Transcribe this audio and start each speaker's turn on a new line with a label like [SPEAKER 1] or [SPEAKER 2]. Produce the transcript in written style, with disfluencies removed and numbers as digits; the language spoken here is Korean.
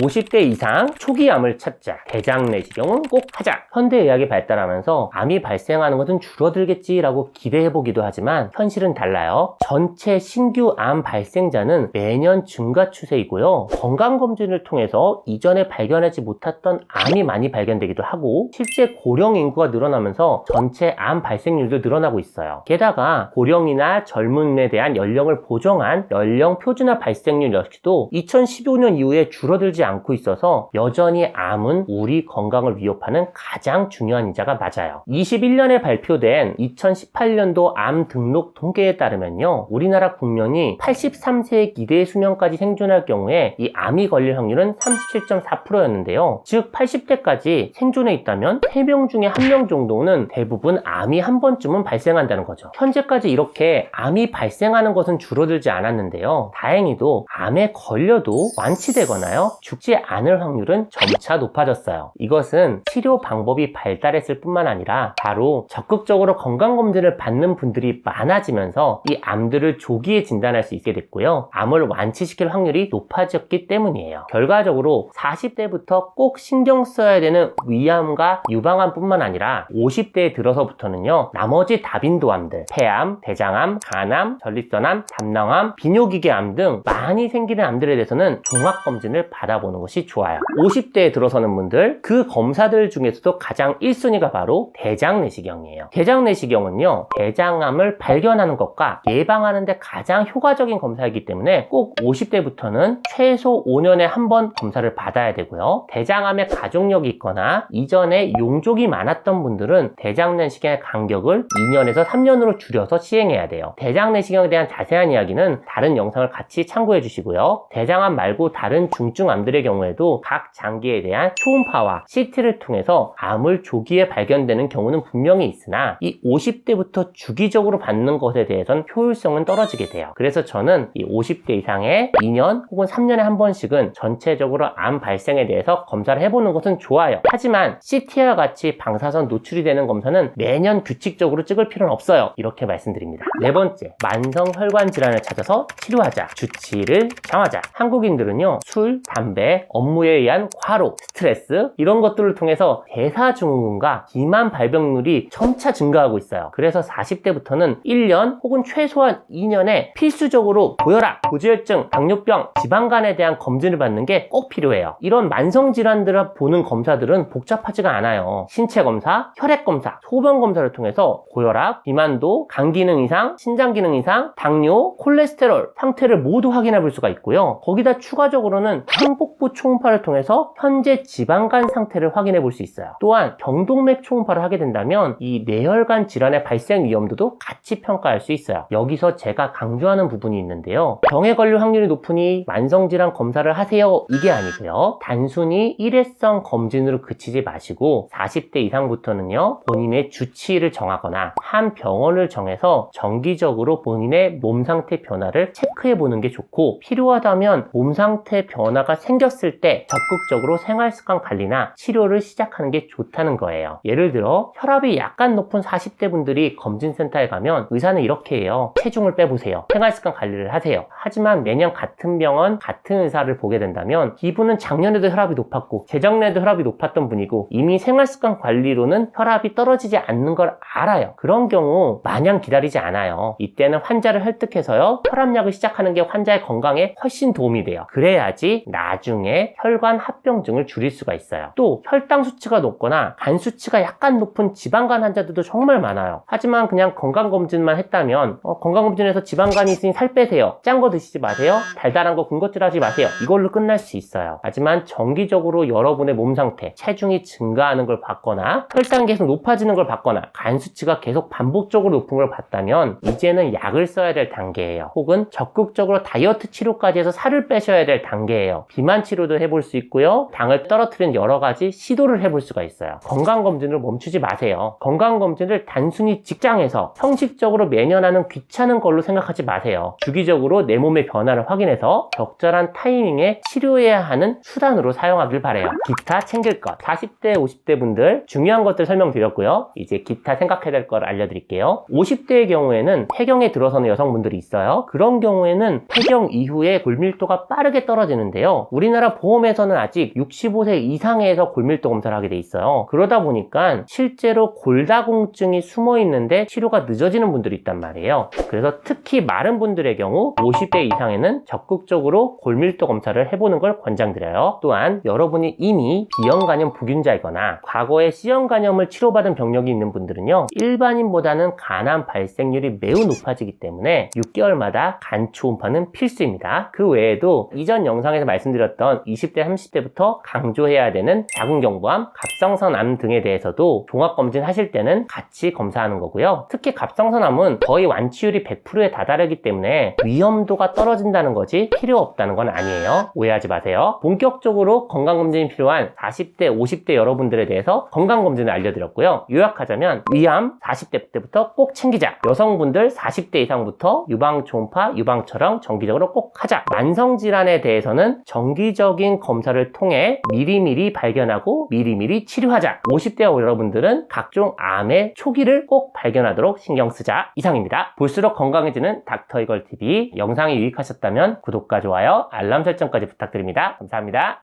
[SPEAKER 1] 50대 이상 초기 암을 찾자. 대장 내시경은 꼭 하자. 현대의학이 발달하면서 암이 발생하는 것은 줄어들겠지라고 기대해보기도 하지만 현실은 달라요. 전체 신규 암 발생자는 매년 증가 추세이고요. 건강검진을 통해서 이전에 발견하지 못했던 암이 많이 발견되기도 하고 실제 고령 인구가 늘어나면서 전체 암 발생률도 늘어나고 있어요. 게다가 고령이나 젊음에 대한 연령을 보정한 연령 표준화 발생률 역시도 2015년 이후에 줄어들지 않고 있어서 여전히 암은 우리 건강을 위협하는 가장 중요한 인자가 맞아요. 21년에 발표된 2018년도 암 등록 통계에 따르면요, 우리나라 국민이 83세의 기대 수명까지 생존할 경우에 이 암이 걸릴 확률은 37.4%였는데요. 즉 80대까지 생존해 있다면 3명 중에 1명 정도는 대부분 암이 한 번쯤은 발생한다는 거죠. 현재까지 이렇게 암이 발생하는 것은 줄어들지 않았는데요. 다행히도 암에 걸려도 완치되거나요, 죽지 않을 확률은 점차 높아졌어요. 이것은 치료 방법이 발달했을 뿐만 아니라 바로 적극적으로 건강검진을 받는 분들이 많아지면서 이 암들을 조기에 진단할 수 있게 됐고요. 암을 완치시킬 확률이 높아졌기 때문이에요. 결과적으로 40대부터 꼭 신경 써야 되는 위암과 유방암 뿐만 아니라 50대에 들어서부터는요, 나머지 다빈도암들, 폐암, 대장암, 간암, 전립선암, 담낭암, 비뇨기계암 등 많이 생기는 암들에 대해서는 종합검진을 받아보는 것이 좋아요. 50대에 들어서는 분들, 그 검사들 중에서도 가장 1순위가 바로 대장내시경이에요. 대장내시경은요, 대장암을 발견하는 것과 예방하는 데 가장 효과적인 검사이기 때문에 꼭 50대부터는 최소 5년에 한 번 검사를 받아야 되고요. 대장암에 가족력이 있거나 이전에 용족이 많았던 분들은 대장내시경의 간격을 2년에서 3년으로 줄여서 시행해야 돼요. 대장내시경에 대한 자세한 이야기는 다른 영상을 같이 참고해 주시고요. 대장암 말고 다른 중증암들의 경우에도 각 장기에 대한 초음파와 CT를 통해서 암을 조기에 발견되는 경우는 분명히 있으나 이 50대부터 주기적으로 받는 것에 대해서는 효율성은 떨어지게 돼요. 그래서 저는 이 50대 이상의 2년 혹은 3년에 한 번씩은 전체적으로 암 발생에 대해서 검사를 해보는 것은 좋아요. 하지만 CT와 같이 방사선 노출이 되는 검사는 매년 규칙적으로 찍을 필요는 없어요. 이렇게 말씀드립니다. 네 번째, 만성혈관 질환을 찾아서 치료하자. 주치의를 정하자. 한국인들은요, 술, 담배, 업무에 의한 과로, 스트레스 이런 것들을 통해서 대사증후군과 비만 발병률이 점차 증가하고 있어요. 그래서 40대부터는 1년 혹은 최소한 2년에 필수적으로 고혈압, 고지혈증, 당뇨병, 지방간에 대한 검진을 받는 게 꼭 필요해요. 이런 만성질환들을 보는 검사들은 복잡하지가 않아요. 신체검사, 혈액검사, 소변검사를 통해서 고혈압, 비만도, 간기능 이상, 신장기능 이상, 당뇨, 콜레스테롤 상태를 모두 확인해 볼 수가 있고요. 거기다 추가적으로는 상복부 초음파를 통해서 현재 지방간 상태를 확인해 볼 수 있어요. 또한 경동맥 초음파를 하게 된다면 이 뇌혈관 질환의 발생 위험도도 같이 평가할 수 있어요. 여기서 제가 강조하는 부분이 있는데요. 병에 걸릴 확률이 높으니 만성질환 검사를 하세요, 이게 아니고요. 단순히 일회성 검진으로 그치지 마시고 40대 이상부터는요, 본인의 주치의를 정하거나 한 병원을 정해서 정기적으로 본인의 몸 상태 변화를 체크해 보는 게 좋고, 필요하다면 몸 상태 변화가 생겼을 때 적극적으로 생활습관 관리나 치료를 시작하는 게 좋다는 거예요. 예를 들어 혈압이 약간 높은 40대 분들이 검진센터에 가면 의사는 이렇게 해요. 체중을 빼보세요. 생활습관 관리를 하세요. 하지만 매년 같은 병원, 같은 의사를 보게 된다면 이분은 작년에도 혈압이 높았고 재작년에도 혈압이 높았던 분이고 이미 생활습관 관리로는 혈압이 떨어지지 않는 걸 알아요. 그런 경우 마냥 기다리지 않아요. 이때는 환자를 설득해서요, 혈압약을 시작하는 게 환자의 건강에 훨씬 도움이 돼요. 그래야지 나중에 혈관 합병증을 줄일 수가 있어요. 또 혈당 수치가 높거나 간 수치가 약간 높은 지방간 환자들도 정말 많아요. 하지만 그냥 건강검진만 했다면 건강검진에서 지방간이 있으니 살 빼세요, 짠 거 드시지 마세요, 달달한 거 군것질 하지 마세요, 이걸로 끝날 수 있어요. 하지만 정기적으로 여러분의 몸 상태, 체중이 증가하는 걸 봤거나 혈당이 계속 높아지는 걸 봤거나 간 수치가 계속 반복적으로 높은 걸 봤다면 이제는 약을 써야 될 단계예요. 혹은 적극적으로 다이어트 치료까지 해서 살을 빼셔야 될 단계예요. 비만 치료도 해볼 수 있고요, 당을 떨어뜨리는 여러 가지 시도를 해볼 수가 있어요. 건강검진을 멈추지 마세요. 건강검진을 단순히 직장에서 형식적으로 매년 하는 귀찮은 걸로 생각하지 마세요. 주기적으로 내 몸의 변화를 확인해서 적절한 타이밍에 치료해야 하는 수단으로 사용하길 바라요. 기타 챙길 것, 40대, 50대 분들 중요한 것들 설명드렸고요. 이제 기타 생각해야 될 걸 알려드릴게요. 50대의 경우에는 폐경에 들어서는 여성분들이 있어요. 그런 경우에는 폐경 이후에 골밀도가 빠르게 떨어지는데요. 우리 우리나라 보험에서는 아직 65세 이상에서 골밀도 검사를 하게 돼 있어요. 그러다 보니까 실제로 골다공증이 숨어 있는데 치료가 늦어지는 분들이 있단 말이에요. 그래서 특히 마른 분들의 경우 50대 이상에는 적극적으로 골밀도 검사를 해보는 걸 권장드려요. 또한 여러분이 이미 B형간염 부균자이거나 과거에 C형간염을 치료받은 병력이 있는 분들은요, 일반인보다는 간암 발생률이 매우 높아지기 때문에 6개월마다 간 초음파는 필수입니다. 그 외에도 이전 영상에서 말씀드렸던 20대, 30대부터 강조해야 되는 자궁경부암, 갑상선암 등에 대해서도 종합검진 하실 때는 같이 검사하는 거고요. 특히 갑상선암은 거의 완치율이 100%에 다다르기 때문에 위험도가 떨어진다는 거지 필요 없다는 건 아니에요. 오해하지 마세요. 본격적으로 건강검진이 필요한 40대, 50대 여러분들에 대해서 건강검진을 알려드렸고요. 요약하자면 위암 40대 때부터 꼭 챙기자. 여성분들 40대 이상부터 유방초음파, 유방촬영 정기적으로 꼭 하자. 만성질환에 대해서는 정기적인 검사를 통해 미리미리 발견하고 미리미리 치료하자. 50대 여러분들은 각종 암의 초기를 꼭 발견하도록 신경 쓰자. 이상입니다. 볼수록 건강해지는 닥터이걸TV 영상이 유익하셨다면 구독과 좋아요, 알람 설정까지 부탁드립니다. 감사합니다.